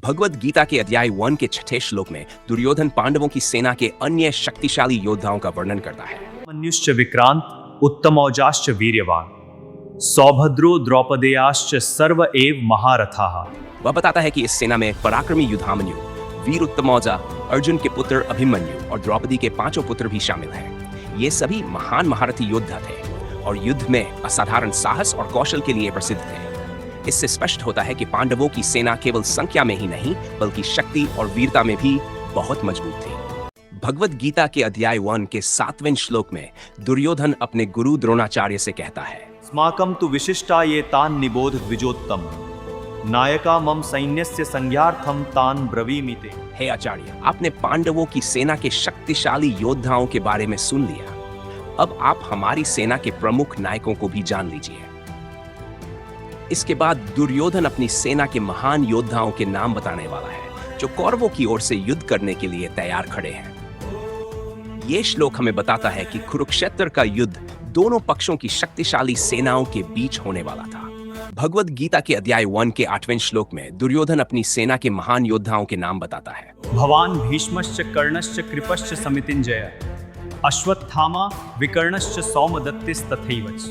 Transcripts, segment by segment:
भगवद गीता के अध्याय 1 के 6 श्लोक में दुर्योधन पांडवों की सेना के अन्य शक्तिशाली योद्धाओं का वर्णन करता है। मन्युश्च विक्रांत उत्तमौजाश्च वीर्यवान सौभद्रो द्रौपदेयाश्च सर्व एव महारथाः। वह बताता है कि इस सेना में पराक्रमी युधामन्यु, वीर उत्तमौजा, अर्जुन के पुत्र अभिमन्यु और द्रौपदी के 5 पुत्र भी शामिल हैं। ये सभी महान महारथी योद्धा थे और युद्ध में असाधारण साहस और कौशल के लिए प्रसिद्ध थे। इससे स्पष्ट होता है कि पांडवों की सेना केवल संख्या में ही नहीं बल्कि शक्ति और वीरता में भी बहुत मजबूत थी। भगवद गीता के अध्याय 1 के 7वें श्लोक में दुर्योधन अपने गुरु द्रोणाचार्य से कहता है, स्माकं तु विशिष्टा ये तान् निबोध द्विजोत्तम नायका मम सैन्यस्य संज्ञार्थम तान् ब्रवीमि ते। हे आचार्य, आपने पांडवों की सेना के शक्तिशाली योद्धाओं के बारे में सुन लिया। अब आप हमारी सेना के प्रमुख नायकों को भी जान लीजिए। इसके बाद दुर्योधन अपनी सेना के महान योद्धाओं के नाम बताने वाला है जो कौरवों की ओर से युद्ध करने के लिए तैयार खड़े हैं। ये श्लोक हमें बताता है कि कुरुक्षेत्र का युद्ध दोनों पक्षों की शक्तिशाली सेनाओं के बीच होने वाला था। भगवद गीता के अध्याय 1 के 8वें श्लोक में दुर्योधन अपनी सेना के महान योद्धाओं के नाम बताता है। भवान भीष्मश्च कर्णश्च कृपश्च समितिञ्जय अश्वत्थामा विकर्णश्च सौमदत्तिस्तथैवच।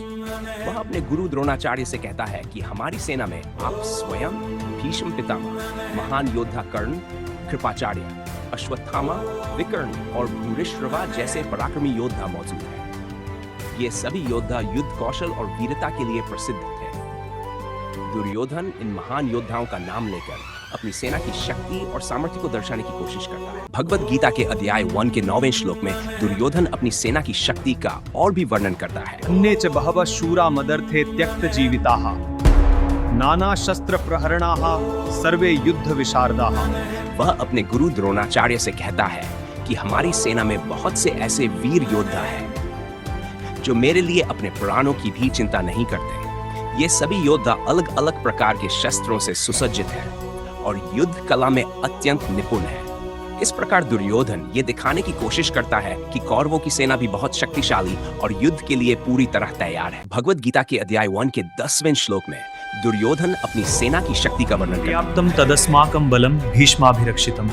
वह अपने गुरु द्रोणाचार्य से कहता है कि हमारी सेना में आप स्वयं, भीष्म पितामह, महान योद्धा कर्ण, कृपाचार्य, अश्वत्थामा, विकर्ण और भूरिश्रवा जैसे पराक्रमी योद्धा मौजूद हैं। ये सभी योद्धा युद्ध कौशल और वीरता के लिए प्रसिद्ध थे। दुर्योधन इन महान योद्धाओं का नाम लेकर अपनी सेना की शक्ति और सामर्थ्य को दर्शाने की कोशिश करता है। भगवद गीता के अध्याय 1 के 9वें श्लोक में दुर्योधन अपनी सेना की शक्ति का और भी वर्णन करता है। अन्ये च बहवः शूरा मदर्थे त्यक्त जीविताः नाना शस्त्र प्रहरणाः सर्वे युद्ध विशारदाः। वह अपने गुरु द्रोणाचार्य से कहता है कि हमारी सेना में बहुत से ऐसे वीर योद्धा हैं जो मेरे लिए अपने प्राणों की भी चिंता नहीं करते। ये सभी योद्धा अलग अलग प्रकार के शस्त्रों से सुसज्जित हैं और युद्ध कला में अत्यंत निपुण है। इस प्रकार दुर्योधन ये दिखाने की कोशिश करता है कि कौरवों की सेना भी बहुत शक्तिशाली और युद्ध के लिए पूरी तरह तैयार है। भगवद गीता के अध्याय 1 के 10वें श्लोक में दुर्योधन अपनी सेना की शक्ति का वर्णन करता है। पर्याप्तं तदस्माकं बलं भीष्माभिरक्षितम्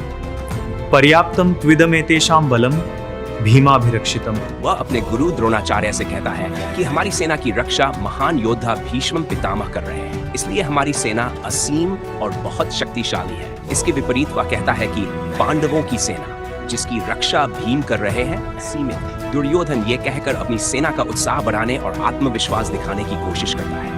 पर्याप्तं त्विदमेतेषां बलं भीमाभिरक्षितम्। वह अपने गुरु द्रोणाचार्य से कहता है कि हमारी सेना की रक्षा महान योद्धा भीष्म पितामह कर रहे हैं, इसलिए हमारी सेना असीम और बहुत शक्तिशाली है। इसके विपरीत वह कहता है कि पांडवों की सेना जिसकी रक्षा भीम कर रहे हैं सीमित। दुर्योधन ये कहकर अपनी सेना का उत्साह बढ़ाने और आत्मविश्वास दिखाने की कोशिश करता है।